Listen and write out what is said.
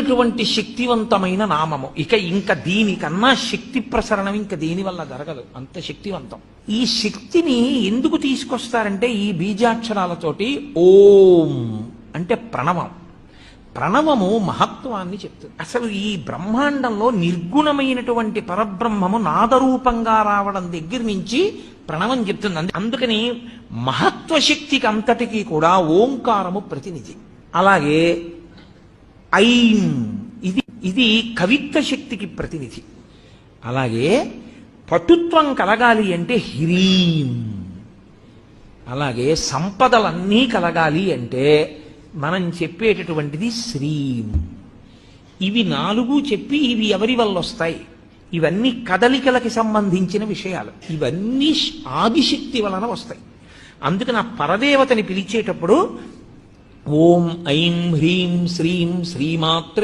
అటువంటి శక్తివంతమైన నామము. ఇంకా దీనికన్నా శక్తి ప్రసరణం ఇంకా దేని వల్ల జరగదు, అంత శక్తివంతం. ఈ శక్తిని ఎందుకు తీసుకొస్తారంటే ఈ బీజాక్షరాలతోటి ఓం అంటే ప్రణవం. ప్రణవము మహత్వాన్ని చెప్తుంది. అసలు ఈ బ్రహ్మాండంలో నిర్గుణమైనటువంటి పరబ్రహ్మము నాదరూపంగా రావడం దగ్గర నుంచి ప్రణవం చెప్తుంది. అందుకని మహత్వశక్తికి అంతటికీ కూడా ఓంకారము ప్రతినిధి. అలాగే ఐం ఇది కవిత్వ శక్తికి ప్రతినిధి. అలాగే పటుత్వం కలగాలి అంటే హ్రీం. అలాగే సంపదలన్నీ కలగాలి అంటే మనం చెప్పేటటువంటిది శ్రీం. ఇవి నాలుగు చెప్పి ఇవి ఎవరి వల్ల వస్తాయి? ఇవన్నీ కదలికలకి సంబంధించిన విషయాలు. ఇవన్నీ ఆదిశక్తి వలన వస్తాయి. అందుకని ఆ పరదేవతని పిలిచేటప్పుడు ఓం ఐం హ్రీం శ్రీం శ్రీమాత్రే